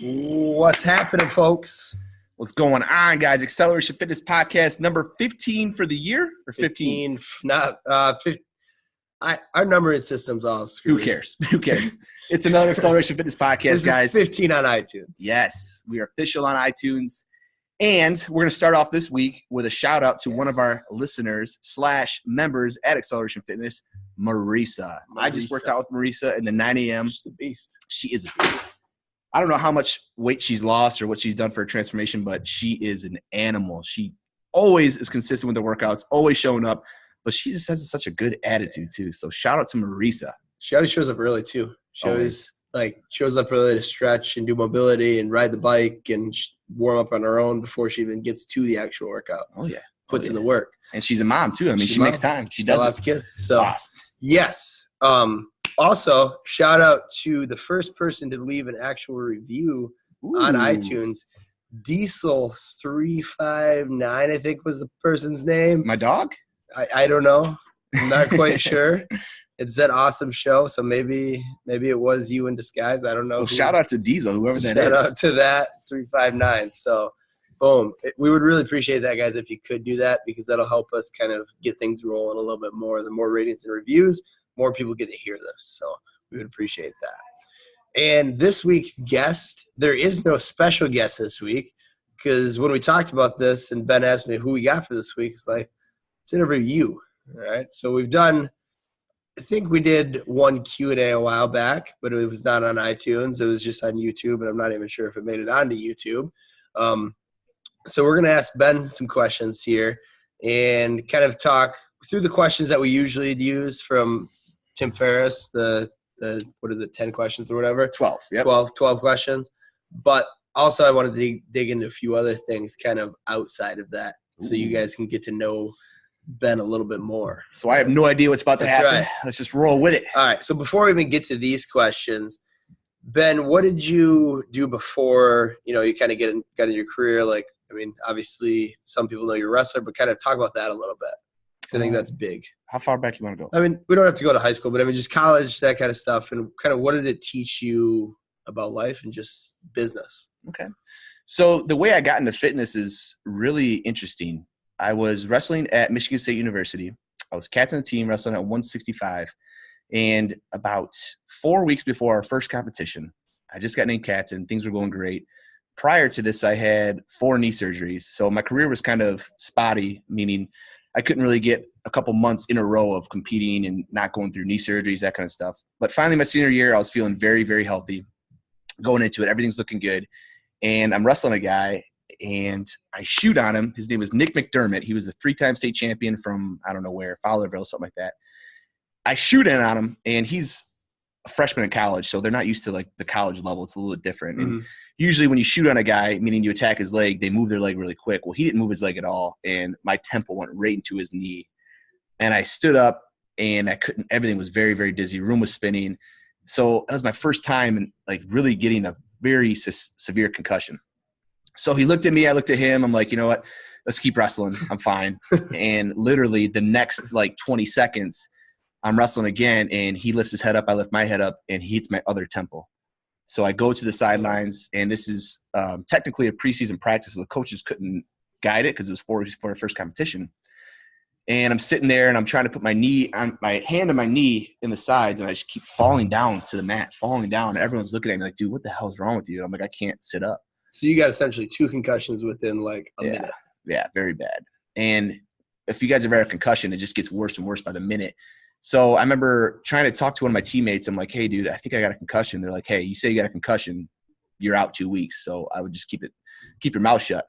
What's happening, folks? What's going on, guys? Xceleration Fitness podcast number 15 for the year, or 15? Not 15. Our numbering system's all screwed. Who cares? Who cares? It's another Xceleration Fitness podcast, guys. 15 on iTunes. Yes, we are official on iTunes. And we're going to start off this week with a shout out to one of our listeners / members at Xceleration Fitness, Marisa. I just worked out with Marisa in the 9 a.m. She's a beast. She is a beast. I don't know how much weight she's lost or what she's done for her transformation, but she is an animal. She always is consistent with the workouts, always showing up, but she just has such a good attitude too. So shout out to Marisa. She always shows up early too. She always shows up early to stretch and do mobility and ride the bike and warm up on her own before she even gets to the actual workout. Oh yeah. Puts in the work. And she's a mom too. I mean, she makes time. She does lots of kids. So awesome. Yes. Also, shout out to the first person to leave an actual review on iTunes. Diesel359, I think was the person's name. My dog? I don't know. I'm not quite sure. It said awesome show, so maybe it was you in disguise. I don't know. Well, shout out to Diesel, whoever that is. Shout out to that 359. So, boom. We would really appreciate that, guys, if you could do that, because that'll help us kind of get things rolling a little bit more. The more ratings and reviews, more people get to hear this. So we would appreciate that. And this week's guest, there is no special guest this week, because when we talked about this and Ben asked me who we got for this week, it's like, let's interview you. All right. So we've done, I think we did one Q&A a while back, but it was not on iTunes. It was just on YouTube, and I'm not even sure if it made it onto YouTube. So we're going to ask Ben some questions here and kind of talk through the questions that we usually use from Tim Ferriss, the what is it, 10 questions or whatever? 12. Yep. 12 questions. But also I wanted to dig into a few other things kind of outside of that, so you guys can get to know Ben a little bit more. So I have no idea what's about to happen. Right. Let's just roll with it. All right. So before we even get to these questions, Ben, what did you do before, you kind of got in your career? Like, I mean, obviously some people know you're a wrestler, but kind of talk about that a little bit. I think that's big. How far back do you want to go? I mean, we don't have to go to high school, but I mean, just college, that kind of stuff. And kind of what did it teach you about life and just business? Okay. So the way I got into fitness is really interesting. I was wrestling at Michigan State University. I was captain of the team, wrestling at 165. And about 4 weeks before our first competition, I just got named captain. Things were going great. Prior to this, I had 4 knee surgeries. So my career was kind of spotty, meaning I couldn't really get a couple months in a row of competing and not going through knee surgeries, that kind of stuff. But finally, my senior year, I was feeling very, very healthy. Going into it, everything's looking good. And I'm wrestling a guy, and I shoot on him. His name was Nick McDermott. He was a 3-time state champion from, I don't know where, Fowlerville, something like that. I shoot in on him, and he's a freshman in college, so they're not used to like the college level. It's a little bit different. And usually when you shoot on a guy, meaning you attack his leg, they move their leg really quick. Well, he didn't move his leg at all, and my tempo went right into his knee. And I stood up, and I couldn't – everything was very, very dizzy. Room was spinning. So that was my first time in, like, really getting a very severe concussion. So he looked at me. I looked at him. I'm like, you know what? Let's keep wrestling. I'm fine. And literally the next, 20 seconds, I'm wrestling again, and he lifts his head up. I lift my head up, and he hits my other temple. So I go to the sidelines, and this is technically a preseason practice, so the coaches couldn't guide it because it was for our first competition. And I'm sitting there, and I'm trying to put my hand on my knee in the sides, and I just keep falling down to the mat, falling down. And everyone's looking at me like, dude, what the hell is wrong with you? I'm like, I can't sit up. So you got essentially 2 concussions within a minute. Yeah, very bad. And if you guys ever had a concussion, it just gets worse and worse by the minute. So I remember trying to talk to one of my teammates. I'm like, hey, dude, I think I got a concussion. They're like, hey, you say you got a concussion, you're out 2 weeks. So I would just keep your mouth shut.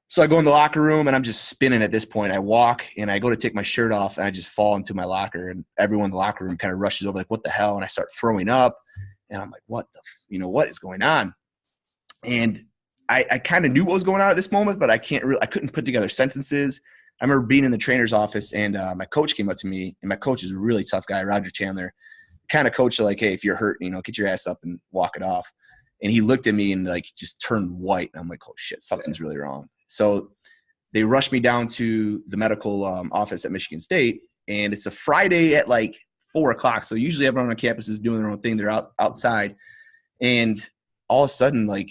So I go in the locker room, and I'm just spinning at this point. I walk, and I go to take my shirt off, and I just fall into my locker. And everyone in the locker room kind of rushes over like, what the hell? And I start throwing up. And I'm like, what is going on? And I kind of knew what was going on at this moment, but I couldn't put together sentences. I remember being in the trainer's office, and my coach came up to me, and my coach is a really tough guy, Roger Chandler, kind of coach like, hey, if you're hurt, get your ass up and walk it off. And he looked at me and just turned white. And I'm like, oh shit, something's really wrong. So they rushed me down to the medical office at Michigan State, and it's a Friday at 4 o'clock. So usually everyone on campus is doing their own thing. They're outside. And all of a sudden, like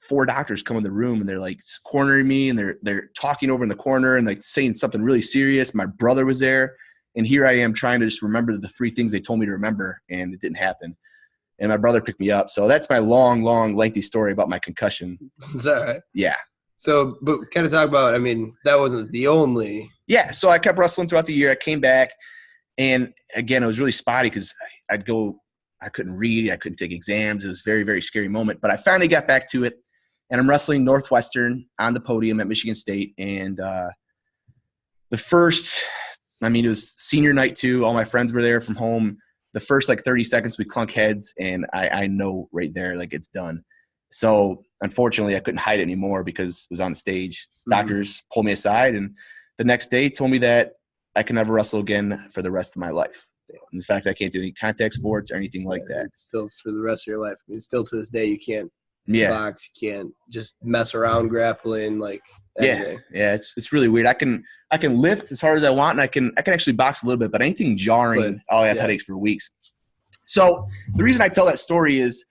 4 doctors come in the room and they're like cornering me and they're talking over in the corner and like saying something really serious. My brother was there, and here I am trying to just remember the 3 things they told me to remember, and it didn't happen. And my brother picked me up. So that's my long, lengthy story about my concussion. Is that right? Yeah. So, but kind of talk about, I mean, that wasn't the only. Yeah. So I kept wrestling throughout the year. I came back, and again, it was really spotty because I couldn't read. I couldn't take exams. It was a very, very scary moment. But I finally got back to it, and I'm wrestling Northwestern on the podium at Michigan State. And it was senior night too. All my friends were there from home. The first like 30 seconds we clunk heads, and I know right there, like it's done. So unfortunately I couldn't hide it anymore because it was on the stage. Doctors pulled me aside, and the next day told me that I can never wrestle again for the rest of my life. In fact, I can't do any contact sports or anything like that. It's still for the rest of your life. I mean, still to this day, you can't box, you can't just mess around grappling like anything. Yeah, it's really weird. I can lift as hard as I want, and I can actually box a little bit, but anything jarring, I'll have headaches for weeks. So the reason I tell that story is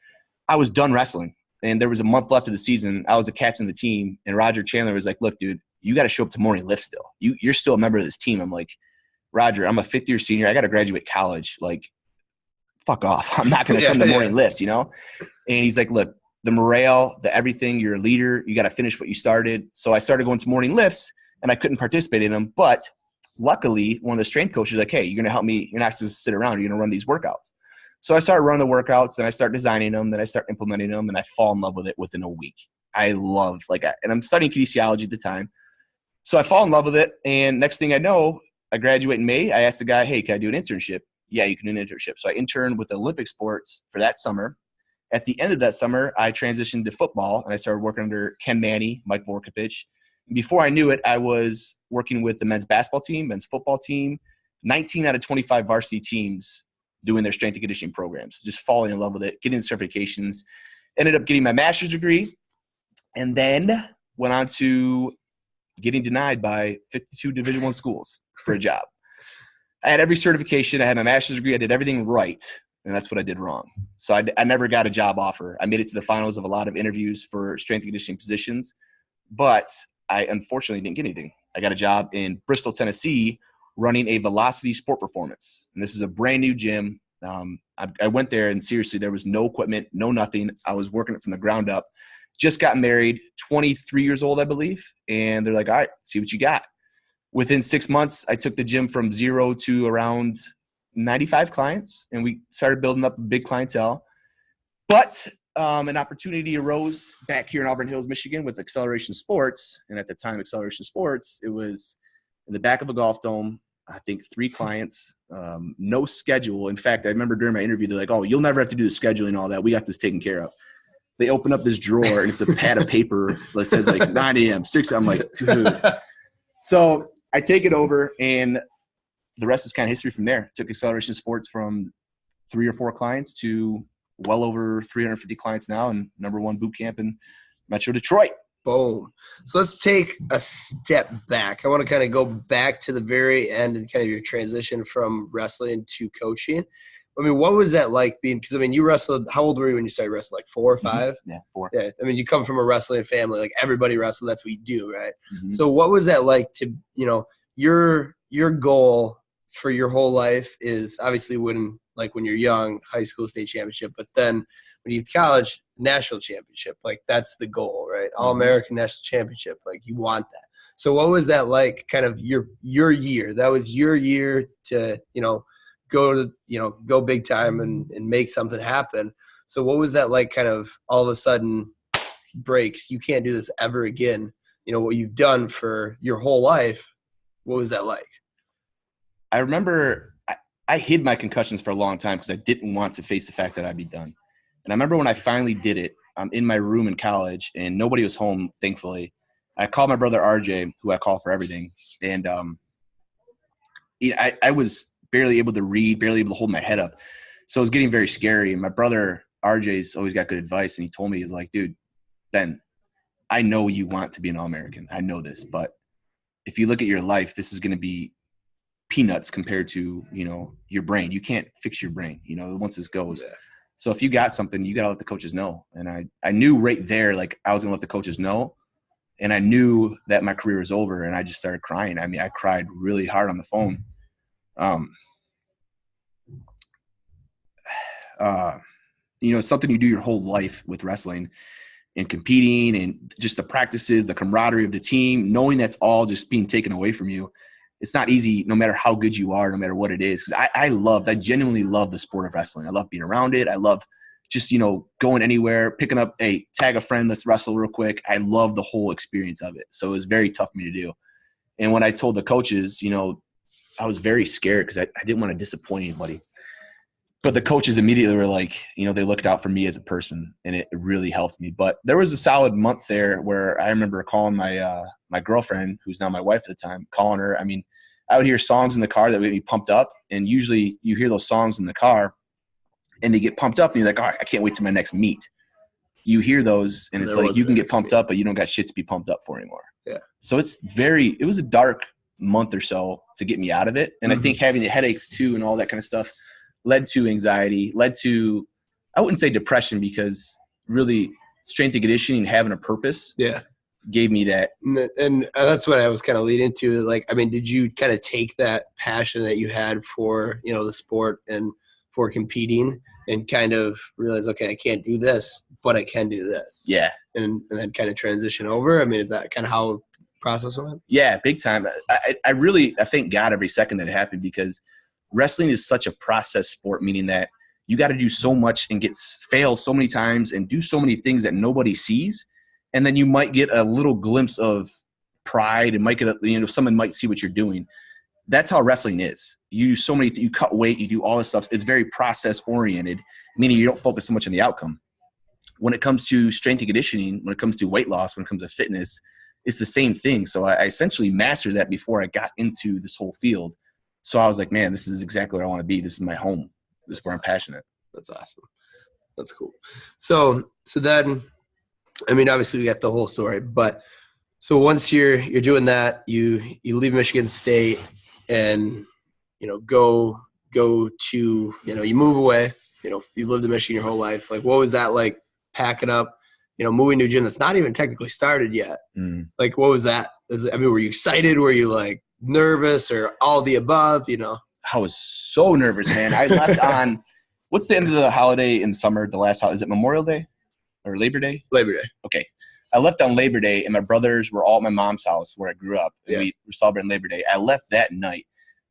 I was done wrestling, and there was a month left of the season. I was the captain of the team, and Roger Chandler was like, "Look, dude, you got to show up to morning lift still. You're still a member of this team." I'm like, "Roger, I'm a 5th-year senior. I got to graduate college. Like, fuck off. I'm not going to come to morning lifts, you know?" And he's like, "Look, the morale, the everything, you're a leader. You got to finish what you started." So I started going to morning lifts, and I couldn't participate in them. But luckily, one of the strength coaches was like, "Hey, you're going to help me. You're not just sit around. You're going to run these workouts." So I started running the workouts, then I start designing them, then I start implementing them, and I fall in love with it within a week. I love, and I'm studying kinesiology at the time. So I fall in love with it, and next thing I know, I graduate in May. I asked the guy, "Hey, can I do an internship?" "Yeah, you can do an internship." So I interned with the Olympic sports for that summer. At the end of that summer, I transitioned to football, and I started working under Ken Manny, Mike Vorkapich. And before I knew it, I was working with the men's basketball team, men's football team, 19 out of 25 varsity teams doing their strength and conditioning programs, just falling in love with it, getting certifications, ended up getting my master's degree, and then went on to getting denied by 52 Division I schools for a job. I had every certification. I had my master's degree. I did everything right, and that's what I did wrong. So I never got a job offer. I made it to the finals of a lot of interviews for strength and conditioning positions, but I unfortunately didn't get anything. I got a job in Bristol, Tennessee, running a Velocity Sport Performance. And this is a brand new gym. I went there, and seriously, there was no equipment, no nothing. I was working it from the ground up. Just got married, 23 years old, I believe. And they're like, "All right, see what you got." Within 6 months, I took the gym from 0 to around 95 clients, and we started building up a big clientele. But an opportunity arose back here in Auburn Hills, Michigan with Xceleration Sports. And at the time, Xceleration Sports, it was in the back of a golf dome. I think 3 clients, no schedule. In fact, I remember during my interview, they're like, "Oh, you'll never have to do the scheduling and all that. We got this taken care of." They open up this drawer, and it's a pad of paper that says like 9 a.m., 6. I'm like, dude. So I take it over, and the rest is kind of history from there. Took Xceleration Sports from 3 or 4 clients to well over 350 clients now, and #1 boot camp in Metro Detroit. Boom. So let's take a step back. I want to kind of go back to the very end and kind of your transition from wrestling to coaching. I mean, what was that like being – because, I mean, you wrestled – how old were you when you started wrestling, like 4 or 5? Mm-hmm. Yeah, 4. Yeah. I mean, you come from a wrestling family. Like, everybody wrestles. That's what you do, right? Mm-hmm. So what was that like to – your goal for your whole life is obviously when you're young, high school state championship, but then when you get to college, national championship. Like, that's the goal, right? All-American national championship. Like, you want that. So what was that like, kind of your year? That was your year to, go big time and make something happen. So what was that like, kind of all of a sudden breaks? You can't do this ever again. What you've done for your whole life. What was that like? I remember I hid my concussions for a long time because I didn't want to face the fact that I'd be done. And I remember when I finally did it, I'm in my room in college, and nobody was home, thankfully. I called my brother RJ, who I call for everything, and I was barely able to read, barely able to hold my head up. So it was getting very scary. And my brother RJ's always got good advice, and he told me, he's like, "Dude, Ben, I know you want to be an All-American. I know this, but if you look at your life, this is going to be peanuts compared to, your brain. You can't fix your brain, once this goes." Yeah. So if you got something, you got to let the coaches know. And I knew right there, like I was going to let the coaches know. And I knew that my career was over, and I just started crying. I mean, I cried really hard on the phone. It's something you do your whole life with wrestling and competing and just the practices, the camaraderie of the team, knowing that's all just being taken away from you. It's not easy no matter how good you are, no matter what it is. Because I genuinely love the sport of wrestling. I love being around it. I love just, going anywhere, picking up, tag a friend, let's wrestle real quick. I love the whole experience of it. So it was very tough for me to do. And when I told the coaches, I was very scared because I didn't want to disappoint anybody. But the coaches immediately were like, they looked out for me as a person, and it really helped me. But there was a solid month there where I remember calling my girlfriend, who's now my wife at the time, calling her. I mean, I would hear songs in the car that would get me pumped up, and usually you hear those songs in the car, and they get pumped up, and you're like, all right, I can't wait to my next meet. You hear those, and it's like you can get pumped up, but you don't got shit to be pumped up for anymore. Yeah. So it was a dark month or so to get me out of it, and I think having the headaches too and all that kind of stuff led to anxiety, led to, I wouldn't say depression, because really strength and conditioning, having a purpose, gave me that. And that's what I was kind of leading to. Like, I mean, did you kind of take that passion that you had for, the sport and for competing and kind of realize, okay, I can't do this, but I can do this. Yeah. And then kind of transition over? I mean, is that kind of how the process went? Yeah, big time. I thank God every second that it happened, because wrestling is such a process sport, meaning that you got to do so much and fail so many times and do so many things that nobody sees. And then you might get a little glimpse of pride and might get someone might see what you're doing. That's how wrestling is. You cut weight, you do all this stuff. It's very process oriented, meaning you don't focus so much on the outcome. When it comes to strength and conditioning, when it comes to weight loss, when it comes to fitness, it's the same thing. So I essentially mastered that before I got into this whole field. So I was like, man, this is exactly where I want to be. This is my home. This is where I'm passionate. That's awesome. That's cool. So then, I mean, obviously we got the whole story, but so once you're doing that, you leave Michigan State and, go to, you move away, you lived in Michigan your whole life. Like, what was that like packing up, moving to a gym that's not even technically started yet? Like, what was that? Were you excited? Were you like nervous or all the above, I was so nervous, man. I left on, what's the end of the holiday in summer, the last holiday? Is it Memorial Day or Labor Day? Labor Day. Okay. I left on Labor Day, and my brothers were all at my mom's house where I grew up, and we were celebrating Labor Day. I left that night,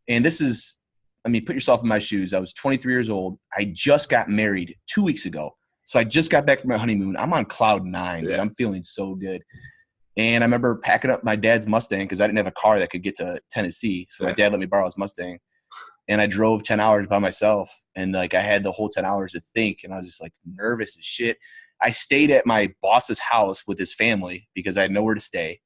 and put yourself in my shoes. I was 23 years old. I just got married 2 weeks ago, so I just got back from my honeymoon. I'm on cloud nine, and I'm feeling so good. And I remember packing up my dad's Mustang because I didn't have a car that could get to Tennessee. So my dad let me borrow his Mustang. And I drove 10 hours by myself. And, like, I had the whole 10 hours to think. And I was just, like, nervous as shit. I stayed at my boss's house with his family because I had nowhere to stay.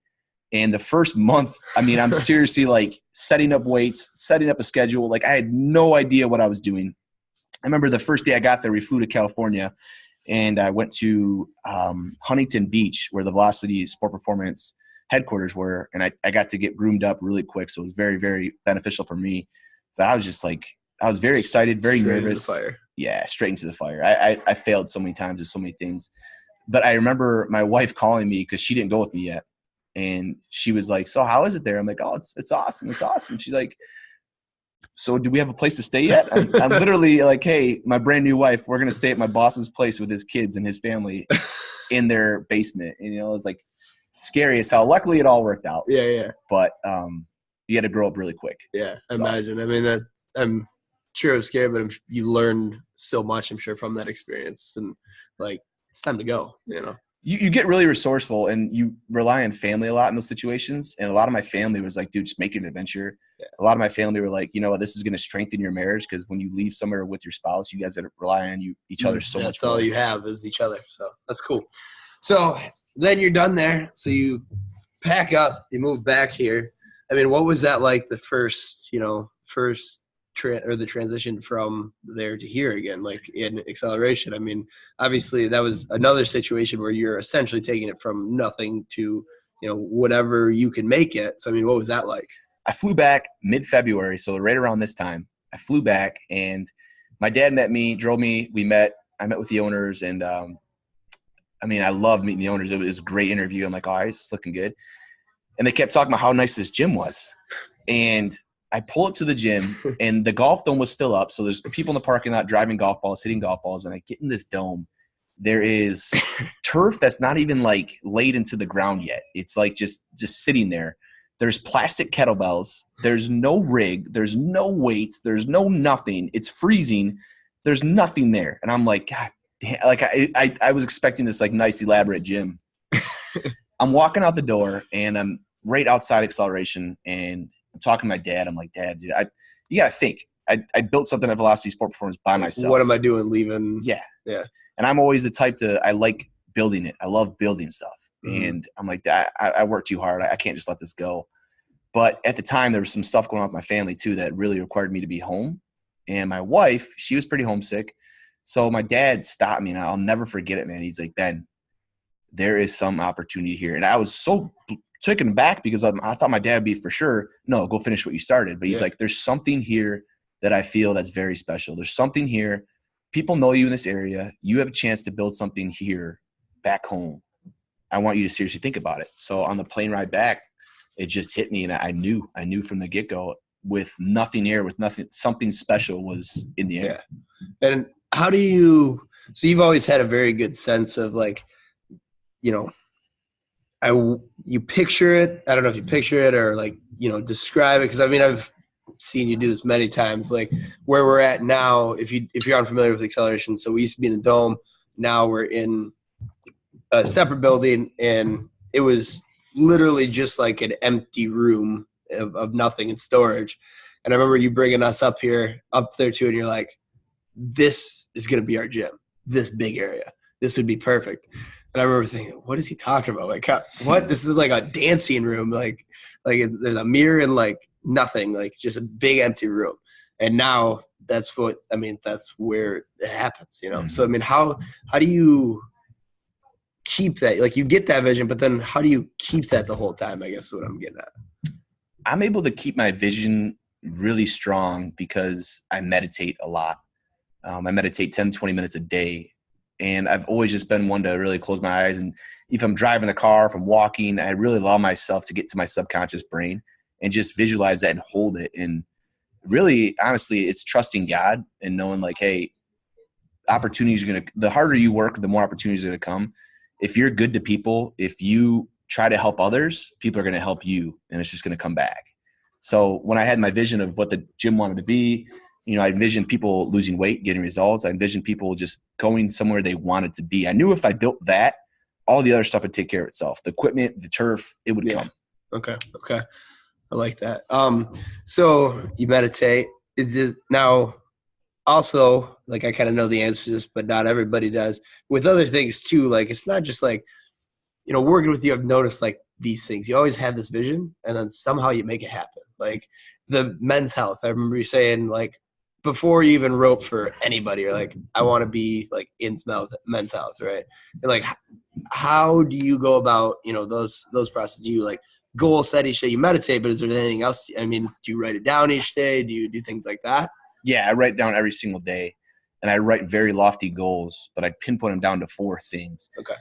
And the first month, I'm seriously, like, setting up weights, setting up a schedule. Like, I had no idea what I was doing. I remember the first day I got there, we flew to California. And I went to Huntington Beach, where the Velocity Sport Performance headquarters were, and I got to get groomed up really quick. So it was very, very beneficial for me. So I was just like, I was very excited, very nervous. Straight into the fire. Yeah, straight into the fire. I failed so many times with so many things. But I remember my wife calling me because she didn't go with me yet. And she was like, so how is it there? I'm like, oh, it's awesome. It's awesome. She's like, so do we have a place to stay yet? I'm literally like, hey, my brand new wife, we're going to stay at my boss's place with his kids and his family in their basement. And, it's like scary as hell. Luckily, it all worked out. Yeah. But you had to grow up really quick. Yeah, imagine. Awesome. I'm sure it was scary, but you learned so much, I'm sure, from that experience. And, like, it's time to go, You get really resourceful, and you rely on family a lot in those situations. And a lot of my family was like, dude, just make it an adventure. Yeah. A lot of my family were like, this is going to strengthen your marriage, because when you leave somewhere with your spouse, you guys got to rely on each other so much. That's all you have is each other. So that's cool. So then you're done there. So you pack up, you move back here. What was that like the first the transition from there to here again, like in Xceleration? Obviously that was another situation where you're essentially taking it from nothing to, whatever you can make it. So, what was that like? I flew back mid-February, so right around this time. I flew back, and my dad met me, drove me. We met I met with the owners, and I mean, I love meeting the owners. It was a great interview. I'm like, all right, it's looking good. And they kept talking about how nice this gym was. And I pull up to the gym, and the golf dome was still up. So there's people in the parking lot driving golf balls, hitting golf balls. And I get in this dome. There is turf that's not even like laid into the ground yet. It's like just sitting there. There's plastic kettlebells. There's no rig. There's no weights. There's no nothing. It's freezing. There's nothing there. And I'm like, God damn. Like I was expecting this like nice elaborate gym. I'm walking out the door, and I'm right outside Xceleration, and I'm talking to my dad. I'm like, Dad, dude, you got to think. I built something at Velocity Sport Performance by myself. What am I doing leaving? Yeah. Yeah. And I'm always the type I like building it. I love building stuff. Mm-hmm. And I'm like, I work too hard. I can't just let this go. But at the time, there was some stuff going on with my family too that really required me to be home. And my wife, she was pretty homesick. So my dad stopped me, and I'll never forget it, man. He's like, Ben, there is some opportunity here. And I was so taken aback because I thought my dad would be for sure, no, go finish what you started. But he's like, there's something here that I feel that's very special. There's something here. People know you in this area. You have a chance to build something here back home. I want you to seriously think about it. So on the plane ride back, it just hit me, and I knew from the get-go, with nothing here, with nothing, something special was in the air. Yeah. And how do you – so you've always had a very good sense of like, you know, you picture it. I don't know if you picture it or like, you know, describe it. Because I mean, I've seen you do this many times. Like where we're at now, if you're unfamiliar with Xceleration, so we used to be in the dome. Now we're in a separate building, and it was literally just like an empty room of nothing in storage. And I remember you bringing us up there too, and you're like, this is going to be our gym, this big area. This would be perfect. And I remember thinking, what is he talking about? Like, what? This is like a dancing room. Like there's a mirror and like nothing, like just a big empty room. And now that's where it happens, you know? Mm-hmm. So, I mean, how do you keep that? Like you get that vision, but then how do you keep that the whole time? I guess is what I'm getting at. I'm able to keep my vision really strong because I meditate a lot. I meditate 10, 20 minutes a day. And I've always just been one to really close my eyes. And if I'm driving the car, if I'm walking, I really allow myself to get to my subconscious brain and just visualize that and hold it. And really, honestly, it's trusting God and knowing like, hey, opportunities are the harder you work, the more opportunities are going to come. If you're good to people, if you try to help others, people are going to help you, and it's just going to come back. So when I had my vision of what the gym wanted to be, you know, I envisioned people losing weight, getting results. I envisioned people just going somewhere they wanted to be. I knew if I built that, all the other stuff would take care of itself. The equipment, the turf, it would come. Okay. I like that. So you meditate. Is this now also, like I kind of know the answer to this, but not everybody does. With other things too, like it's not just like, you know, working with you, I've noticed like these things. You always have this vision, and then somehow you make it happen. Like the men's health. I remember you saying like, before you even wrote for anybody, you're like, I want to be like in men's health, right? And like, how do you go about, you know, those processes? Do you like goal set each day? You meditate, but is there anything else? I mean, do you write it down each day? Do you do things like that? Yeah, I write down every single day, and I write very lofty goals, but I pinpoint them down to 4 things. Okay.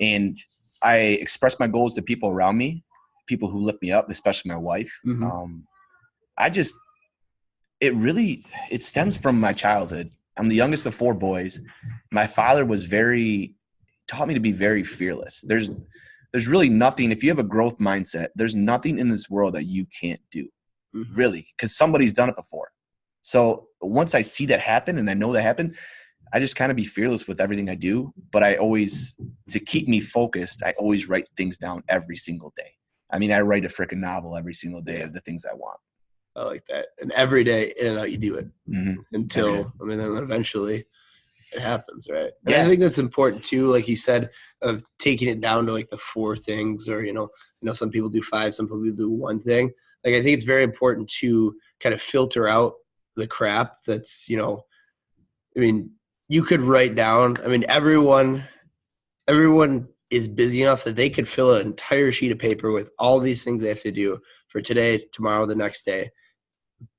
And I express my goals to people around me, people who lift me up, especially my wife. Mm-hmm. It stems from my childhood. I'm the youngest of 4 boys. My father taught me to be very fearless. There's really nothing, if you have a growth mindset, there's nothing in this world that you can't do, really, because somebody's done it before. So once I see that happen and I know that happened, I just kind of be fearless with everything I do. But to keep me focused, I always write things down every single day. I mean, I write a freaking novel every single day of the things I want. I like that. And every day in and out you do it until, then eventually it happens, right? And I think that's important too, like you said, of taking it down to like the 4 things, or, you know, some people do 5, some people do 1 thing. Like, I think it's very important to kind of filter out the crap that's, you know, I mean, you could write down, I mean, everyone is busy enough that they could fill an entire sheet of paper with all these things they have to do for today, tomorrow, the next day.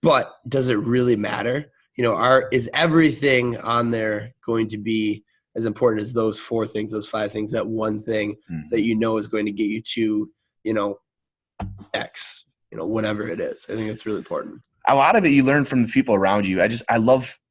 But does it really matter? You know, is everything on there going to be as important as those 4 things, those 5 things, that one thing that you know is going to get you to, you know, X, you know, whatever it is. I think it's really important. A lot of it you learn from the people around you.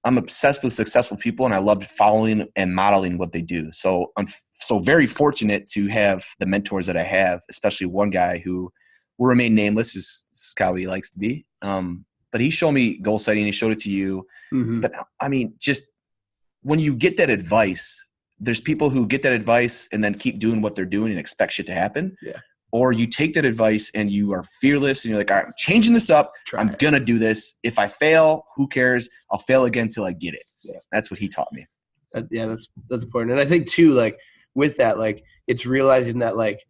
I'm obsessed with successful people, and I love following and modeling what they do. So I'm so very fortunate to have the mentors that I have, especially one guy who will remain nameless. This is how he likes to be. But he showed me goal setting. He showed it to you. But I mean, just when you get that advice, there's people who get that advice and then keep doing what they're doing and expect shit to happen. Yeah. Or you take that advice and you are fearless and you're like, all right, I'm changing this up. I'm going to do this. If I fail, who cares? I'll fail again till I get it. Yeah. That's what he taught me. That's important. And I think too, like with that, like it's realizing that like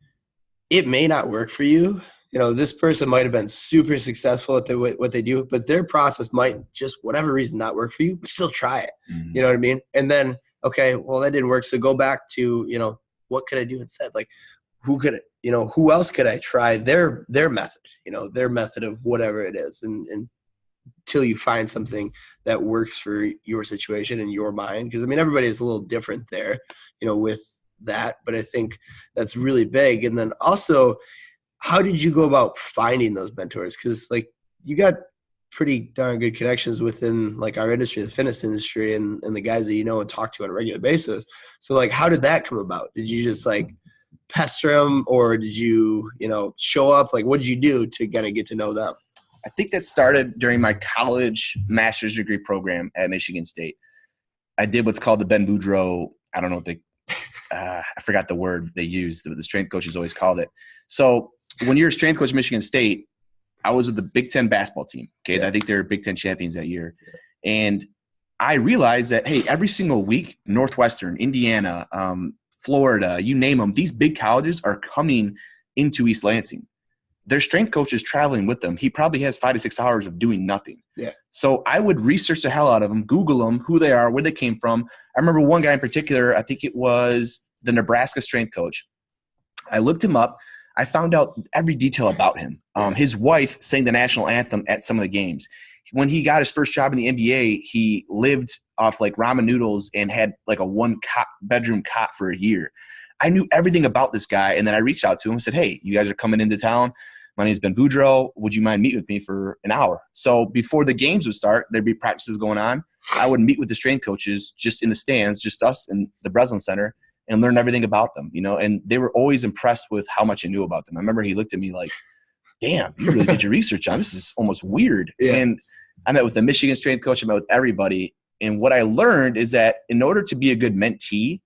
it may not work for you. You know, this person might have been super successful at what they do, but their process might just, whatever reason, not work for you, but still try it. You know what I mean? And then, okay, well, that didn't work. So go back to, you know, what could I do instead? Like, who else could I try their method, you know, their method of whatever it is. And until you find something that works for your situation and your mind. Because, I mean, everybody is a little different there, you know, with that. But I think that's really big. And then also, how did you go about finding those mentors? Because, like, you got pretty darn good connections within, like, our industry, the fitness industry, and the guys that you know and talk to on a regular basis. So, like, how did that come about? Did you just, like, pester them, or did you, you know, show up? Like, what did you do to kind of get to know them? I think that started during my college master's degree program at Michigan State. I did what's called the Boudro. I don't know what I forgot the word they used. The strength coaches always called it. So when you're a strength coach at Michigan State, I was with the Big Ten basketball team. Okay. Yeah. I think they were Big Ten champions that year. Yeah. And I realized that, hey, every single week, Northwestern, Indiana, Florida, you name them, these big colleges are coming into East Lansing. Their strength coach is traveling with them. He probably has 5 to 6 hours of doing nothing. Yeah. So I would research the hell out of them, Google them, who they are, where they came from. I remember one guy in particular, I think it was the Nebraska strength coach. I looked him up. I found out every detail about him. His wife sang the national anthem at some of the games. When he got his first job in the NBA, he lived off like ramen noodles and had like a 1-bedroom cot for a year. I knew everything about this guy, and then I reached out to him and said, hey, you guys are coming into town. My name's Ben Boudro. Would you mind meeting with me for an hour? So before the games would start, there'd be practices going on. I would meet with the strength coaches just in the stands, just us in the Breslin Center, and learn everything about them, you know, and they were always impressed with how much I knew about them. I remember he looked at me like, damn, you really did your research on this. This is almost weird. Yeah. And I met with the Michigan strength coach. I met with everybody. And what I learned is that in order to be a good mentee,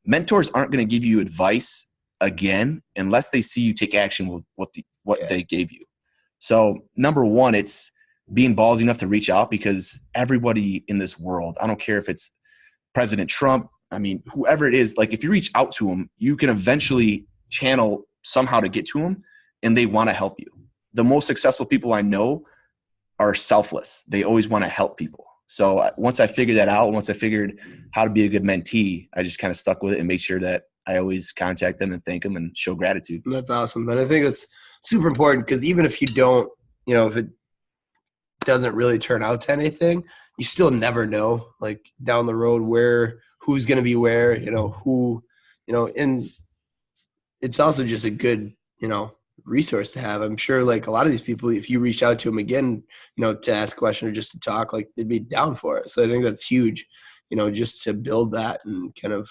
mentors aren't going to give you advice again unless they see you take action with what they gave you. So number one, it's being ballsy enough to reach out, because everybody in this world, I don't care if it's President Trump, I mean, whoever it is, like if you reach out to them, you can eventually channel somehow to get to them, and they want to help you. The most successful people I know are selfless. They always want to help people. So once I figured that out, and once I figured how to be a good mentee, I just kind of stuck with it and made sure that I always contact them and thank them and show gratitude. That's awesome. And I think that's super important, because even if you don't, you know, if it doesn't really turn out to anything, you still never know, like down the road, who's going to be where, you know, who, you know, and it's also just a good, you know, resource to have. I'm sure like a lot of these people, if you reach out to them again, you know, to ask a question or just to talk, like they'd be down for it. So I think that's huge, you know, just to build that and kind of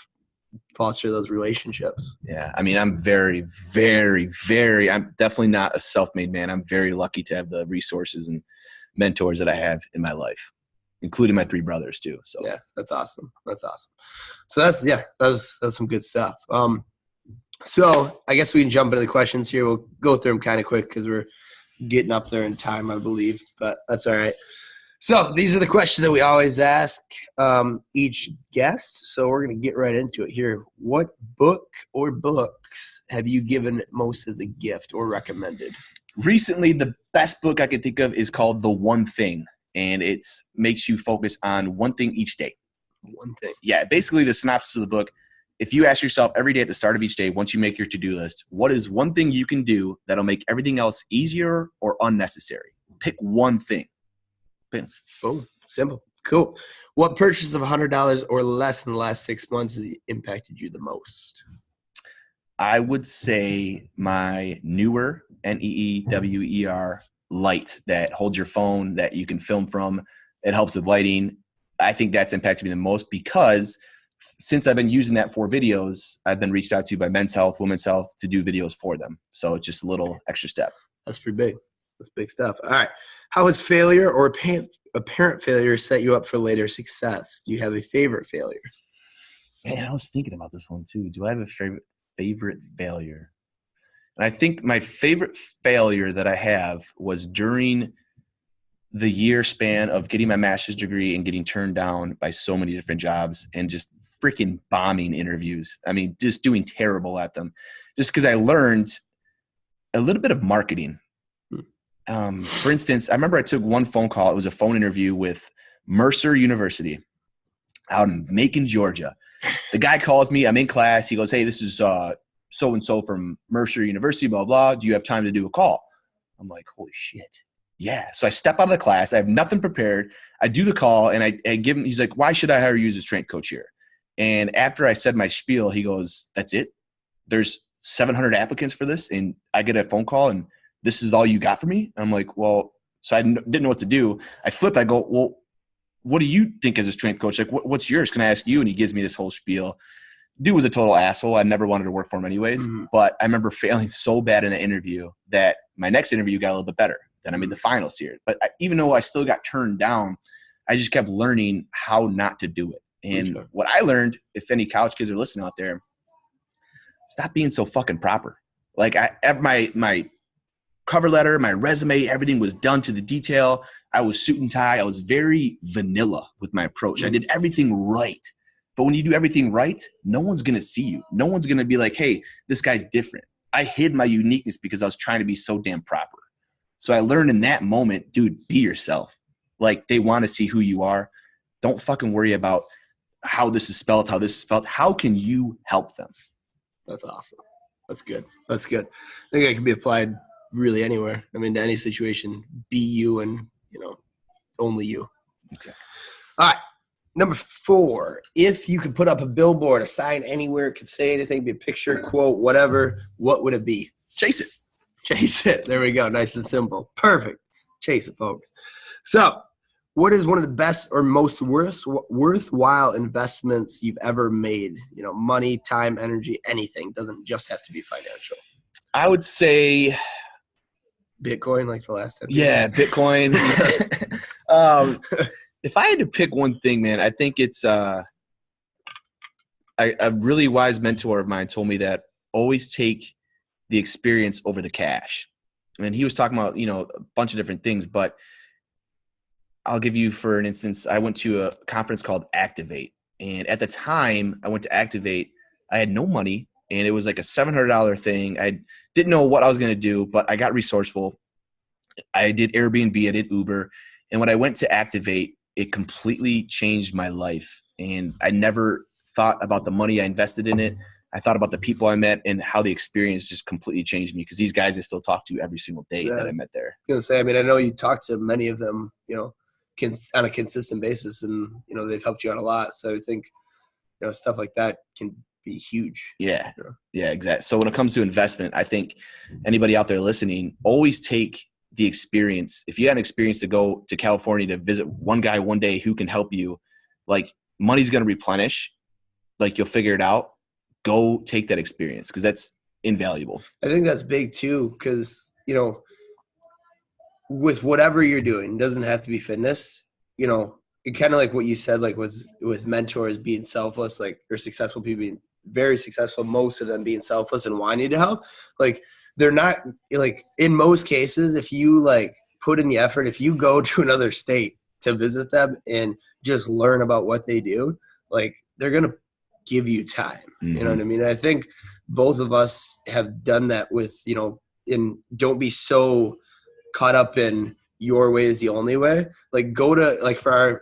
foster those relationships. Yeah. I mean, I'm very, very, very, I'm definitely not a self-made man. I'm very lucky to have the resources and mentors that I have in my life, including my 3 brothers too. So yeah, that's awesome. That's awesome. So that was some good stuff. So I guess we can jump into the questions here. We'll go through them kind of quick because we're getting up there in time, I believe, but that's all right. So these are the questions that we always ask each guest. So we're going to get right into it here. What book or books have you given most as a gift or recommended? Recently, the best book I could think of is called The One Thing, and it makes you focus on one thing each day. One thing. Yeah, basically the synopsis of the book. If you ask yourself every day at the start of each day, once you make your to-do list, what is one thing you can do that'll make everything else easier or unnecessary? Pick one thing. Boom. Simple. Cool. What purchase of $100 or less in the last 6 months has impacted you the most? I would say my newer NEEWER light that holds your phone that you can film from. It helps with lighting. I think that's impacted me the most because since I've been using that for videos, I've been reached out to by Men's Health, Women's Health to do videos for them. So it's just a little extra step. That's pretty big. That's big stuff. All right. How has failure or apparent failure set you up for later success? Do you have a favorite failure? Man, I was thinking about this one too. Do I have a favorite failure? And I think my favorite failure that I have was during the year span of getting my master's degree and getting turned down by so many different jobs and just freaking bombing interviews. I mean, just doing terrible at them. Just because I learned a little bit of marketing. For instance, I remember I took one phone call. It was a phone interview with Mercer University out in Macon, Georgia. The guy calls me. I'm in class. He goes, "Hey, this is so-and-so from Mercer University, blah, blah. Do you have time to do a call?" I'm like, holy shit. Yeah. So I step out of the class. I have nothing prepared. I do the call, and I give him – he's like, "Why should I hire you as a strength coach here?" And after I said my spiel, he goes, "That's it? There's 700 applicants for this, and I get a phone call, and this is all you got for me?" I'm like, well – so I didn't know what to do. I flip. I go, "Well, what do you think as a strength coach? Like, what's yours? Can I ask you?" And he gives me this whole spiel. Dude was a total asshole. I never wanted to work for him anyways. Mm-hmm. But I remember failing so bad in the interview that my next interview got a little bit better. Then I made the finals here. But even though I still got turned down, I just kept learning how not to do it. And what I learned, if any college kids are listening out there, stop being so fucking proper. Like my cover letter, my resume, everything was done to the detail. I was suit and tie. I was very vanilla with my approach. I did everything right. But when you do everything right, no one's going to see you. No one's going to be like, "Hey, this guy's different." I hid my uniqueness because I was trying to be so damn proper. So I learned in that moment, dude, be yourself. Like, they want to see who you are. Don't fucking worry about how this is spelled, how this is spelled. How can you help them? That's awesome. That's good. That's good. I think that can be applied really anywhere. I mean, to any situation. Be you and, only you. Exactly. All right. Number 4, if you could put up a billboard, a sign anywhere, it could say anything, be a picture, quote, whatever, what would it be? Chase it. Chase it. There we go. Nice and simple. Perfect. Chase it, folks. So what is one of the best or most worthwhile investments you've ever made? Money, time, energy, anything. Doesn't just have to be financial. I would say Bitcoin, like the last time. Yeah, Bitcoin. If I had to pick one thing, man, I think it's a really wise mentor of mine told me that always take the experience over the cash. And he was talking about, a bunch of different things, but I'll give you, for an instance, I went to a conference called Activate. And at the time I went to Activate, I had no money, and it was like a $700 thing. I didn't know what I was going to do, but I got resourceful. I did Airbnb, I did Uber. And when I went to Activate, it completely changed my life. And I never thought about the money I invested in it. I thought about the people I met and how the experience just completely changed me, because these guys I still talk to every single day that I met there. I was going to say, I know you talk to many of them, on a consistent basis, and, they've helped you out a lot. So I think, stuff like that can be huge. Yeah. Yeah, exactly. So when it comes to investment, I think anybody out there listening, always take the experience. If you had an experience to go to California to visit one guy one day who can help you, like, money's going to replenish, like, you'll figure it out. Go take that experience, because that's invaluable. I think that's big too, because, with whatever you're doing, it doesn't have to be fitness, it kind of like what you said, like with mentors being selfless, like, or successful people being very successful, most of them being selfless and wanting to help. Like, they're not, like, in most cases, if you, like, put in the effort, if you go to another state to visit them and just learn about what they do, like, they're going to give you time. Mm-hmm. You know what I mean? I think both of us have done that with, in don't be so caught up in your way is the only way. Like, go to, like, for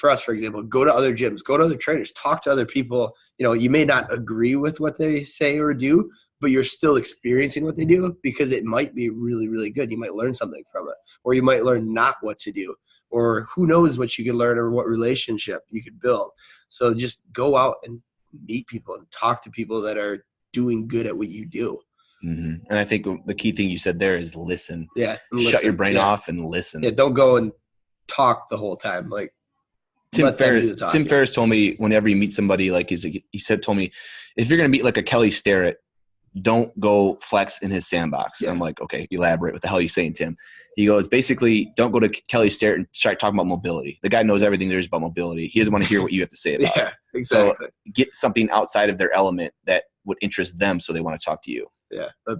us, for example, go to other gyms, go to other trainers, talk to other people. You may not agree with what they say or do, but you're still experiencing what they do, because it might be really, really good. You might learn something from it, or you might learn not what to do. or who knows what you could learn or what relationship you could build. So just go out and meet people and talk to people that are doing good at what you do. Mm-hmm. And I think the key thing you said there is listen. Yeah. Shut your brain off and listen. Yeah. Don't go and talk the whole time. Like Tim Ferriss told me whenever you meet somebody, like told me, if you're going to meet like a Kelly Starrett, don't go flex in his sandbox. Yeah. I'm like, okay, elaborate. What the hell are you saying, Tim? He goes, basically, don't go to Kelly Starrett and start talking about mobility. The guy knows everything there is about mobility. He doesn't want to hear what you have to say about it. Exactly. So get something outside of their element that would interest them so they want to talk to you. Yeah, I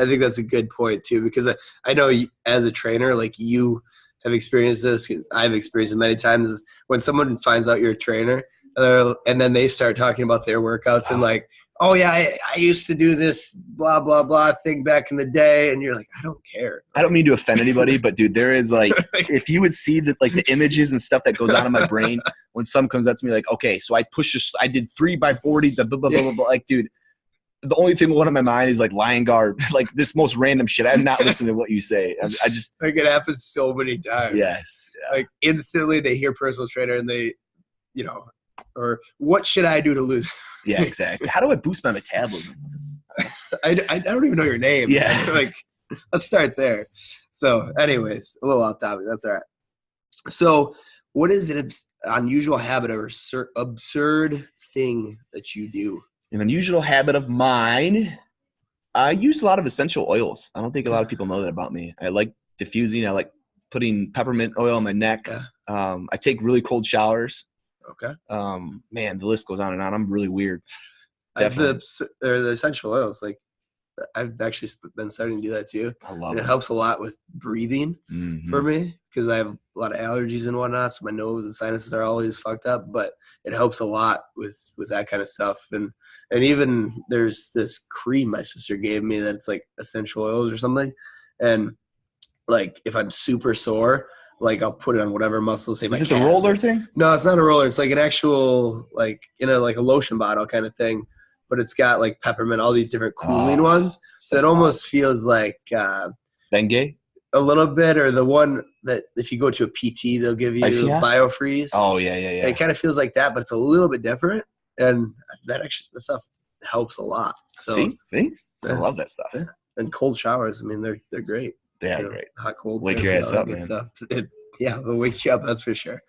think that's a good point too, because I know as a trainer, like you have experienced this, I've experienced it many times, is when someone finds out you're a trainer and then they start talking about their workouts and like, oh yeah, I used to do this blah, blah, blah thing back in the day. And you're like, I don't care. I don't mean to offend anybody, but dude, there is like, if you would see the images and stuff that goes on in my brain when someone comes up to me like, okay, so I did 3x40, blah, blah, blah, blah, blah. Like, dude, the only thing going in my mind is like lion guard, like this most random shit. I'm not listening to what you say. I just like it happens so many times. Yes. Yeah. Like instantly they hear personal trainer and they, or what should I do to lose? Yeah, exactly. How do I boost my metabolism? I don't even know your name. Yeah. Like, let's start there. So anyways, a little off topic. That's all right. So what is an unusual habit or absurd thing that you do? An unusual habit of mine, I use a lot of essential oils. I don't think a lot of people know that about me. I like diffusing. I like putting peppermint oil on my neck. Yeah. I take really cold showers. Okay. Man, the list goes on and on. I'm really weird. The essential oils, like I've actually been starting to do that too. I love it. It helps a lot with breathing for me because I have a lot of allergies and whatnot. So my nose and sinuses are always fucked up, but it helps a lot with that kind of stuff. And even there's this cream my sister gave me that's like essential oils or something. And like if I'm super sore, like I'll put it on whatever muscle. Say, is it the roller thing? No, it's not a roller. It's like an actual like in a lotion bottle kind of thing. But it's got like peppermint, all these different cooling ones. So it almost feels like Bengay? A little bit, or the one that if you go to a PT, they'll give you BioFreeze. Oh, yeah. It kind of feels like that, but it's a little bit different. And that stuff helps a lot. So, See? I love that stuff. Yeah. And cold showers, I mean, they're great. They are great. Hot, cold. Wake your ass up, man. Stuff. They'll wake you up, that's for sure.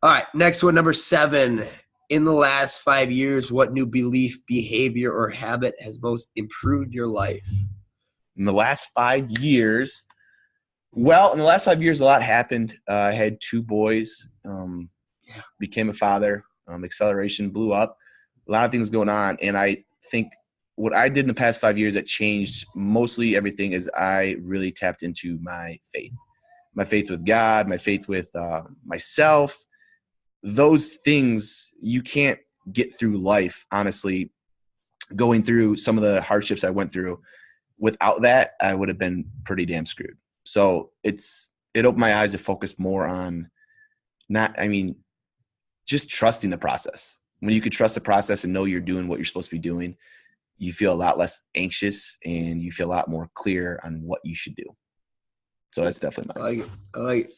All right, next one, number 7. In the last 5 years, what new belief, behavior, or habit has most improved your life? In the last 5 years, a lot happened. I had 2 boys, became a father, Xceleration blew up, a lot of things going on. And I think what I did in the past 5 years that changed mostly everything is I really tapped into my faith with God, my faith with myself. Those things, you can't get through life, honestly, going through some of the hardships I went through. Without that, I would have been pretty damn screwed. So it opened my eyes to focus more on just trusting the process. When you can trust the process and know you're doing what you're supposed to be doing, you feel a lot less anxious and you feel a lot more clear on what you should do. So that's definitely mine. I like it.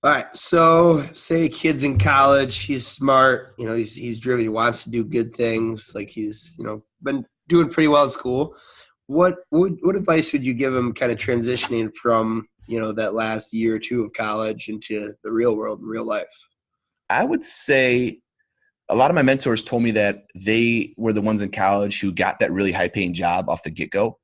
All right, so say a kid's in college, he's smart, he's driven, he wants to do good things, like he's, been doing pretty well in school. What advice would you give him kind of transitioning from, that last year or 2 of college into the real world, real life? I would say a lot of my mentors told me that they were the ones in college who got that really high-paying job off the get-go.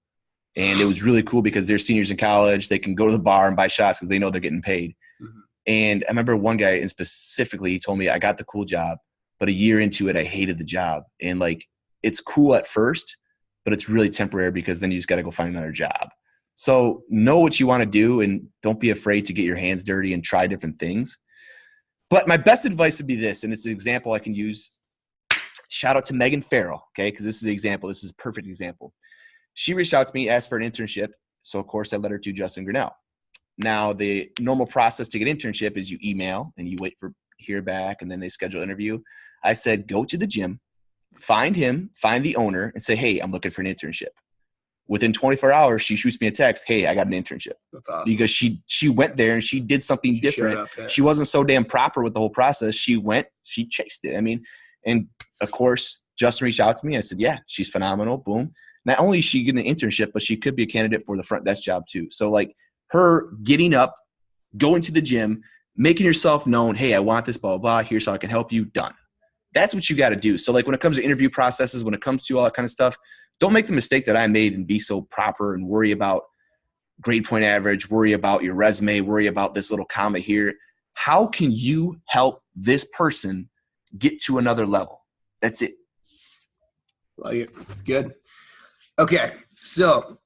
And it was really cool because they're seniors in college. They can go to the bar and buy shots because they know they're getting paid. Mm-hmm. And I remember one guy, and specifically, he told me, I got the cool job, but a year into it, I hated the job. And like, it's cool at first, but it's really temporary because then you just got to go find another job. So know what you want to do and don't be afraid to get your hands dirty and try different things. But my best advice would be this, and it's an example I can use. Shout out to Megan Farrell, okay? Because this is an example. This is a perfect example. She reached out to me, asked for an internship. So, of course, I led her to Justin Grinnell. Now, the normal process to get internship is you email and you wait for hear back, and then they schedule an interview. I said, go to the gym, find him, find the owner, and say, hey, I'm looking for an internship. Within 24 hours, she shoots me a text. Hey, I got an internship. That's awesome. Because she went there and she did something different. Up, yeah. She wasn't so damn proper with the whole process. She went, she chased it. I mean, and of course, Justin reached out to me. I said, yeah, she's phenomenal. Boom. Not only is she getting an internship, but she could be a candidate for the front desk job too. So like her getting up, going to the gym, making yourself known. Hey, I want this, blah, blah, blah. Here's how I can help you. Done. That's what you got to do. So like when it comes to interview processes, when it comes to all that kind of stuff, don't make the mistake that I made and be so proper and worry about grade point average, worry about your resume, worry about this little comma here. How can you help this person get to another level? That's it. Like it. It's good. Okay. So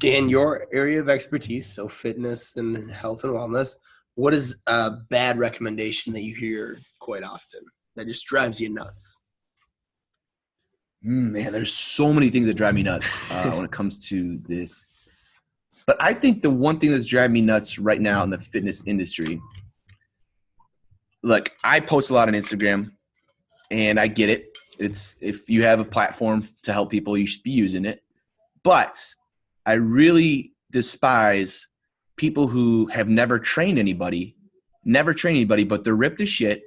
in your area of expertise, so fitness and health and wellness, what is a bad recommendation that you hear quite often that just drives you nuts? Man, there's so many things that drive me nuts when it comes to this. But I think the one thing that's driving me nuts right now in the fitness industry, look, I post a lot on Instagram, and I get it. It's if you have a platform to help people, you should be using it. But I really despise people who have never trained anybody, but they're ripped as shit.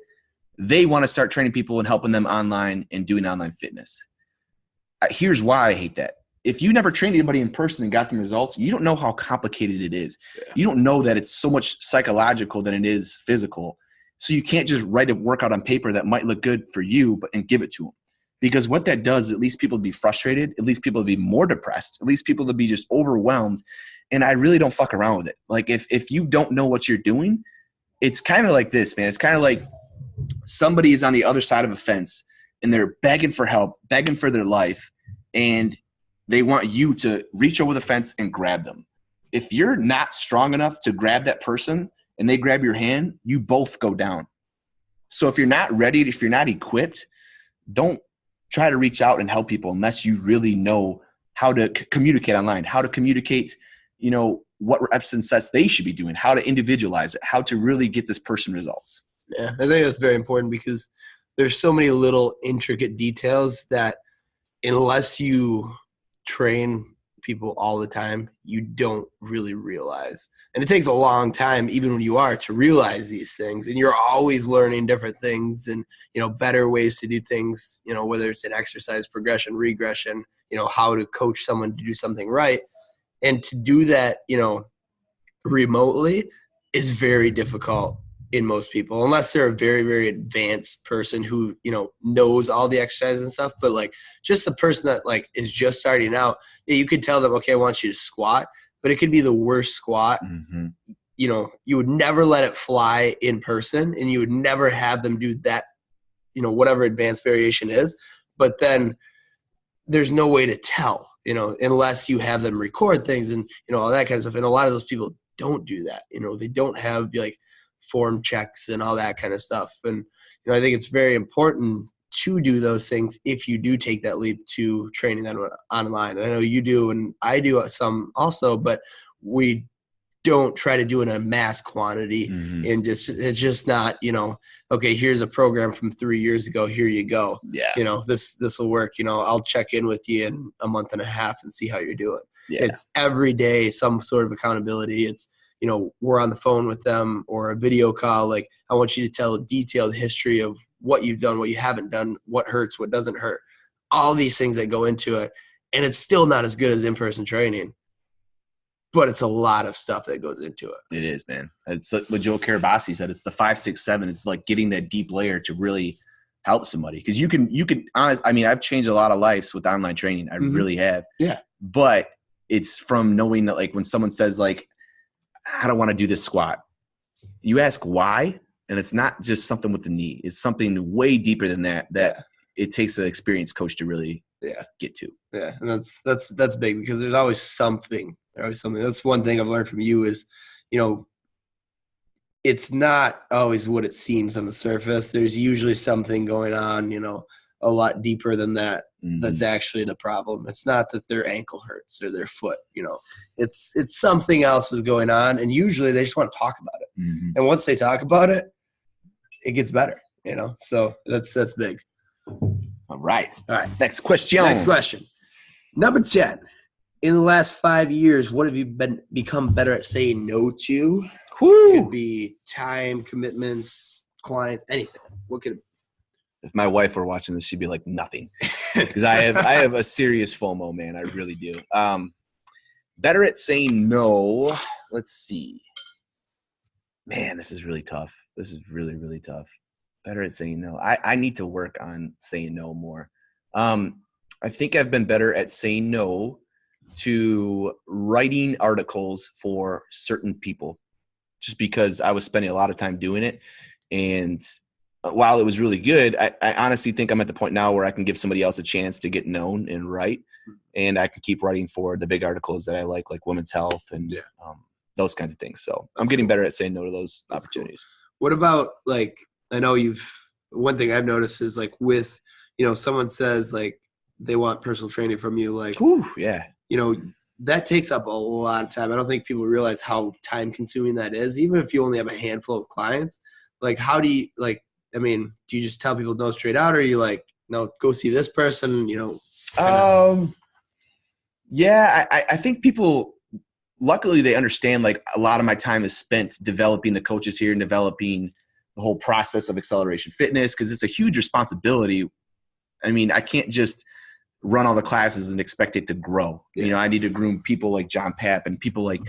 They want to start training people and helping them online and doing online fitness. Here's why I hate that. If you never trained anybody in person and got them results, you don't know how complicated it is. Yeah. You don't know that it's so much psychological than it is physical. So you can't just write a workout on paper that might look good for you and give it to them. Because what that does, at least people to be frustrated, at least people to be more depressed, at least people to be just overwhelmed. And I really don't fuck around with it. Like if you don't know what you're doing, it's kind of like this, man. It's kind of like somebody is on the other side of a fence and they're begging for help, begging for their life. And they want you to reach over the fence and grab them. If you're not strong enough to grab that person and they grab your hand, you both go down. So if you're not ready, if you're not equipped, don't try to reach out and help people unless you really know how to communicate online, how to communicate, what reps and sets they should be doing, how to individualize it, how to really get this person results. Yeah, I think that's very important because there's so many little intricate details that unless you train people all the time, you don't really realize. And it takes a long time, even when you are, to realize these things. And you're always learning different things and, better ways to do things, whether it's an exercise, progression, regression, how to coach someone to do something right. And to do that, remotely is very difficult in most people, unless they're a very, very advanced person who, knows all the exercises and stuff. But like just the person that like is just starting out, you could tell them, okay, I want you to squat, but it could be the worst squat. Mm-hmm. You would never let it fly in person and you would never have them do that, whatever advanced variation is. But then there's no way to tell, unless you have them record things and, all that kind of stuff. And a lot of those people don't do that. They don't have like form checks and all that kind of stuff. And, I think it's very important to do those things if you do take that leap to training them online. And I know you do, and I do some also, but we don't try to do it in a mass quantity. Mm-hmm. And it's just not, okay, here's a program from 3 years ago. Here you go. Yeah. This will work. I'll check in with you in a month and a half and see how you're doing. Yeah. It's every day, some sort of accountability. It's, we're on the phone with them or a video call. Like, I want you to tell a detailed history of what you've done, what you haven't done, what hurts, what doesn't hurt, all these things that go into it. And it's still not as good as in-person training, but it's a lot of stuff that goes into it. It is, man. It's like what Joe Carabasi said. It's the 5, 6, 7. It's like getting that deep layer to really help somebody. Cause you can, I've changed a lot of lives with online training. I mm-hmm. really have. Yeah. But it's from knowing that like when someone says like, I don't want to do this squat, you ask why, and it's not just something with the knee. It's something way deeper than that it takes an experienced coach to really get to. Yeah, and that's big because there's always something. That's one thing I've learned from you is, it's not always what it seems on the surface. There's usually something going on, a lot deeper than that. Mm-hmm. That's actually the problem. It's not that their ankle hurts or their foot, it's something else is going on. And usually they just want to talk about it. Mm-hmm. And once they talk about it, it gets better, so that's big. All right. Next question. Number 10. in the last 5 years, what have you become better at saying no to? Whew. Could be time, commitments, clients, anything. What could it be? If my wife were watching this, she'd be like, nothing. Because I have a serious FOMO, man. I really do. Better at saying no. Let's see. Man, this is really tough. This is really, really tough. Better at saying no. I need to work on saying no more. I think I've been better at saying no to writing articles for certain people just because I was spending a lot of time doing it. And while it was really good, I honestly think I'm at the point now where I can give somebody else a chance to get known and write. And I can keep writing for the big articles that I like women's health and those kinds of things. So I'm getting better at saying no to those opportunities. Cool. What about, like, I know one thing I've noticed is, like, with, someone says, like, they want personal training from you, like, ooh, yeah. That takes up a lot of time. I don't think people realize how time consuming that is, even if you only have a handful of clients. Like, how do you, like, do you just tell people no straight out, or are you like, no, go see this person, Yeah, I think people, luckily they understand, like, a lot of my time is spent developing the coaches here and developing the whole process of Xceleration Fitness, because it's a huge responsibility. I mean, I can't just run all the classes and expect it to grow. Yeah. I need to groom people like John Papp and people like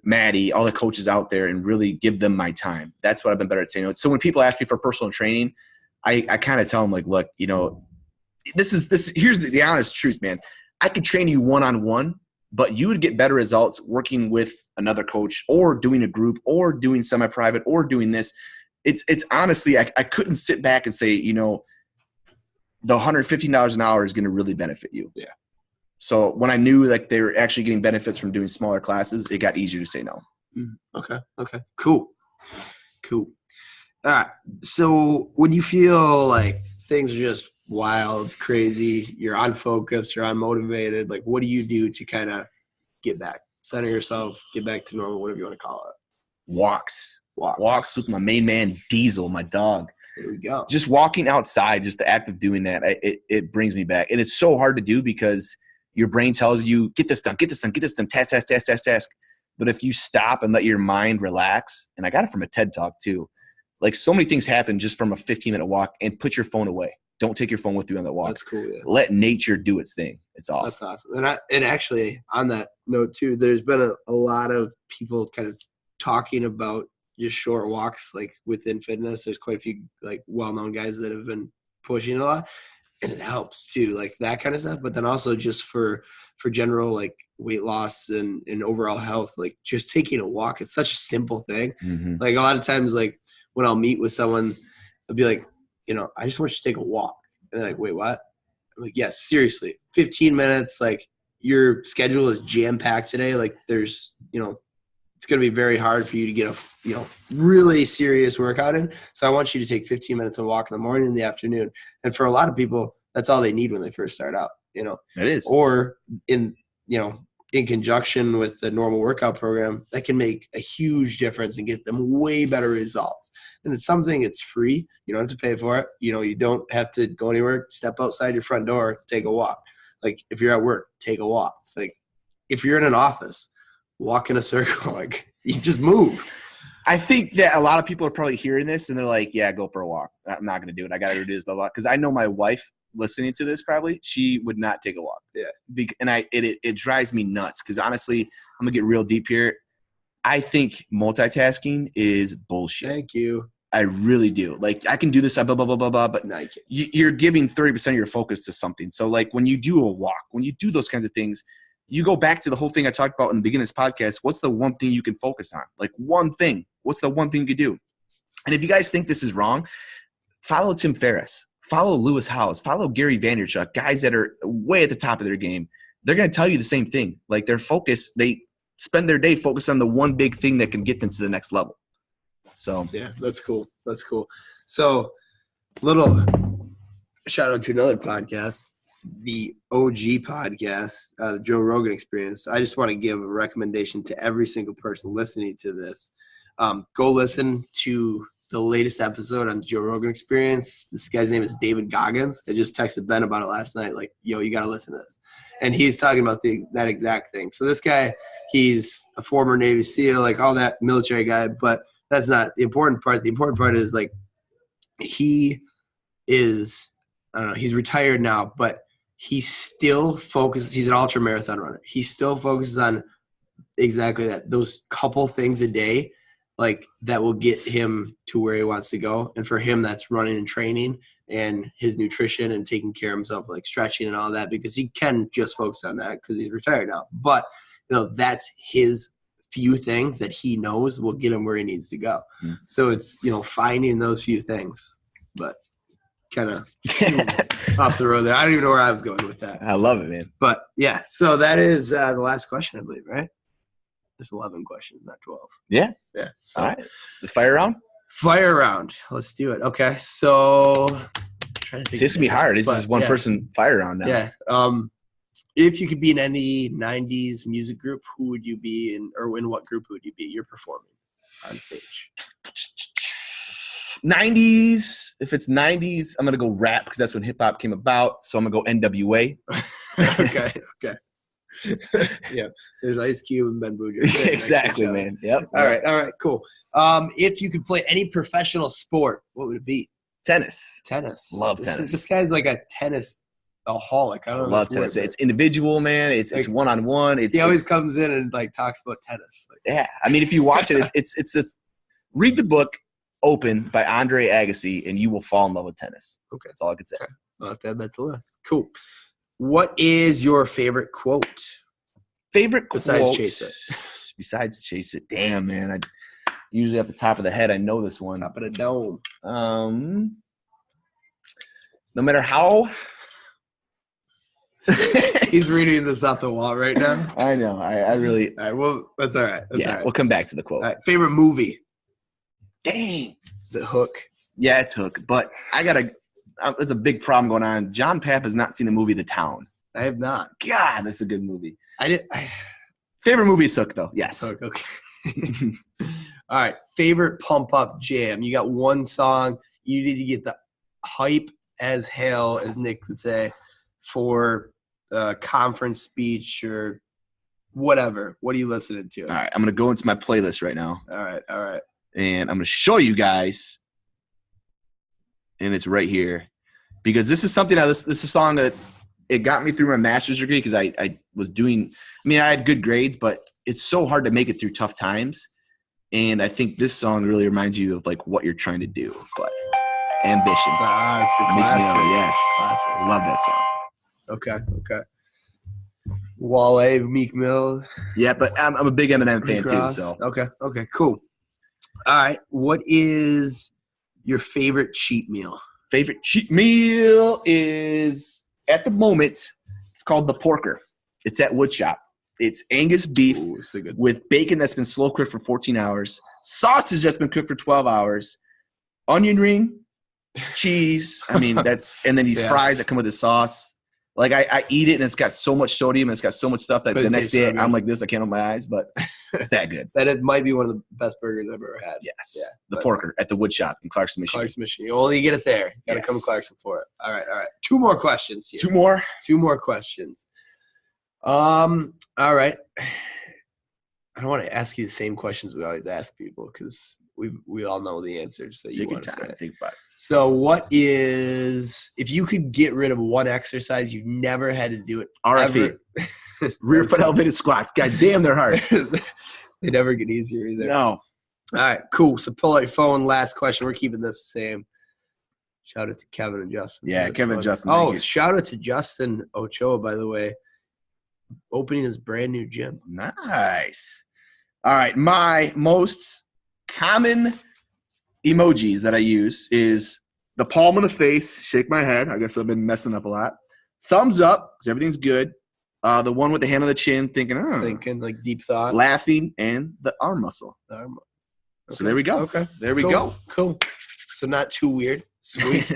Maddie, all the coaches out there, and really give them my time. That's what I've been better at saying. So when people ask me for personal training, I kind of tell them, like, look, here's the honest truth, man. I could train you one-on-one, but you would get better results working with another coach or doing a group or doing semi-private or doing this. It's honestly, I couldn't sit back and say, the $115 an hour is going to really benefit you. Yeah. So when I knew, like, they were actually getting benefits from doing smaller classes, it got easier to say no. Okay. Cool. All right. So when you feel like things are just wild, crazy, you're unfocused, you're unmotivated, like, what do you do to kind of get back, center yourself, get back to normal, whatever you want to call it? Walks with my main man, Diesel, my dog. There we go. Just walking outside, just the act of doing that, it brings me back. And it's so hard to do because your brain tells you, get this done, task. But if you stop and let your mind relax, and I got it from a TED Talk too, like, so many things happen just from a 15-minute walk, and put your phone away. Don't take your phone with you on that walk. That's cool, yeah. Let nature do its thing. It's awesome. That's awesome. And actually, on that note too, there's been a lot of people kind of talking about just short walks, like, within fitness. There's quite a few, like, well-known guys that have been pushing a lot, and it helps too, like, that kind of stuff. But then also just for general, like, weight loss and overall health, like, just taking a walk, it's such a simple thing. Mm-hmm. Like, a lot of times, like, when I'll meet with someone, I'll be like, I just want you to take a walk. And they're like, wait, what? I'm like, yes, seriously, 15 minutes. Like, your schedule is jam-packed today. Like, there's, it's going to be very hard for you to get a, really serious workout in. So I want you to take 15 minutes and walk in the morning and the afternoon. And for a lot of people, that's all they need when they first start out, It is. Or in conjunction with the normal workout program, that can make a huge difference and get them way better results. And it's something, it's free. You don't have to pay for it. You don't have to go anywhere. Step outside your front door, take a walk. Like, if you're at work, take a walk. Like, if you're in an office, walk in a circle. Like, you just move. I think that a lot of people are probably hearing this and they're like, yeah, go for a walk. I'm not going to do it. I got to do this, blah, blah. Because I know my wife listening to this, probably, she would not take a walk. Yeah. And it drives me nuts because, honestly, I'm going to get real deep here. I think multitasking is bullshit. Thank you. I really do. Like, I can do this, blah, blah, blah, blah, blah, but no, you're giving 30% of your focus to something. So, like, when you do a walk, when you do those kinds of things, you go back to the whole thing I talked about in the beginning of this podcast. What's the one thing you can focus on? Like, one thing. What's the one thing you can do? And if you guys think this is wrong, follow Tim Ferriss. Follow Lewis Howes. Follow Gary Vaynerchuk, guys that are way at the top of their game. They're going to tell you the same thing. Like, their focus, they spend their day focused on the one big thing that can get them to the next level. So, yeah, that's cool. That's cool. So, little shout out to another podcast, the OG podcast, the Joe Rogan Experience. I just want to give a recommendation to every single person listening to this. Go listen to the latest episode on Joe Rogan Experience. This guy's name is David Goggins. I just texted Ben about it last night. Like, yo, you got to listen to this. And he's talking about that exact thing. So this guy, he's a former Navy SEAL, like all that military guy, but that's not the important part. The important part is like he is, I don't know, he's retired now, but he still focuses. He's an ultra marathon runner. He still focuses on exactly that, those couple things a day, like that will get him to where he wants to go. And for him, that's running and training and his nutrition and taking care of himself, like stretching and all that, because he can just focus on that because he's retired now. But, you know, that's his few things that he knows will get him where he needs to go. Mm. So it's, you know, finding those few things, but kind of off the road there. I don't even know where I was going with that. I love it, man. But yeah, so that is the last question, I believe, right? There's 11 questions, not 12. Yeah. Yeah. So, all right. The fire round? Fire round. Let's do it. Okay. So trying to think. This is going to be hard. This is one person fire round now. Yeah. If you could be in any 90s music group, who would you be in, or in what group would you be? You're performing on stage. 90s. If it's 90s, I'm going to go rap because that's when hip hop came about. So I'm going to go NWA. Okay. Okay. Yeah. There's Ice Cube and Ben Boudro. Exactly, man. Yep. All right. Cool. If you could play any professional sport, what would it be? Tennis. Love tennis. This guy's like a tennis-aholic. I don't know. Love tennis. It's individual, man. It's one-on-one. He always comes in and like talks about tennis. Like, yeah. I mean, if you watch it, it's just read the book Open by Andre Agassi, and you will fall in love with tennis. Okay. That's all I can say. Okay. I'll have to add that to the list. Cool. What is your favorite quote? Besides Chase It. Besides Chase It. Damn, man. I usually off the top of the head, I know this one. Top of the dome. No matter how. He's reading this off the wall right now. I know. I really. All right. Well, that's all right. That's all right. We'll come back to the quote. All right. Favorite movie? Dang. Is it Hook? Yeah, it's Hook. But I got to. There's a big problem going on. John Papp has not seen the movie The Town. I have not. God, that's a good movie. Favorite movie is Hook, though. Yes. Hook, okay. All right. Favorite pump up jam. You got one song. You need to get the hype as hell, as Nick would say, for a conference speech or whatever. What are you listening to? All right. I'm going to go into my playlist right now. All right. And I'm going to show you guys. And it's right here. Because this is something this is a song that it got me through my master's degree because I was doing – I mean, I had good grades, but it's so hard to make it through tough times. And I think this song really reminds you of, like, what you're trying to do. But Ambition. It's a classic. Yes. Classic. I love that song. Okay. Wale, Meek Mill. Yeah, but I'm a big Eminem fan too. So Okay, cool. All right. What is your favorite cheat meal? Favorite cheat meal is, at the moment, it's called the Porker. It's at Woodshop. It's Angus beef with bacon that's been slow cooked for 14 hours, sausage that's been cooked for 12 hours, onion ring, cheese. I mean, and then these fries that come with the sauce. Like, I eat it, and it's got so much sodium, and it's got so much stuff that the next day I'm like this. I can't open my eyes, but it's that good. It might be one of the best burgers I've ever had. Yes. Yeah. The Porker at the Woodshop in Clarkson, Michigan. You only get it there. You got to come to Clarkson for it. All right. Two more questions here. Two more questions. All right. I don't want to ask you the same questions we always ask people because we all know the answers that you want to say. Think about it. So what is, if you could get rid of one exercise you never had to do it RFE. Rear foot elevated squats. God damn, they're hard. They never get easier either. No. All right, cool. So pull out your phone. Last question. We're keeping this the same. Shout out to Kevin and Justin. Yeah, Kevin and Justin. Oh, shout out to Justin Ochoa, by the way, opening his brand new gym. Nice. All right, my most common emojis that I use is the palm of the face, shake my head. I guess I've been messing up a lot. Thumbs up, because everything's good. The one with the hand on the chin, thinking like deep thought. Laughing, and the arm muscle. Okay. So there we go. Okay. There we go. Cool. So not too weird. Sweet.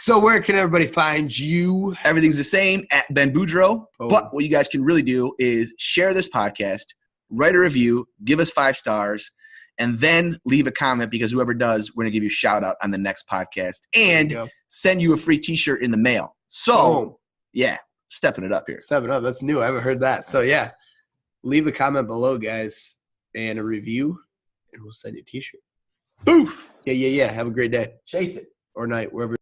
So where can everybody find you? Everything's the same at Ben Boudro. Oh. But what you guys can really do is share this podcast, write a review, give us 5 stars, and then leave a comment, because whoever does, we're going to give you a shout out on the next podcast and send you a free t-shirt in the mail. So yeah, stepping it up here. Stepping up. That's new. I haven't heard that. So yeah, leave a comment below, guys, and a review, and we'll send you a t-shirt. Boof. Yeah. Have a great day. Chase it. Or night, wherever.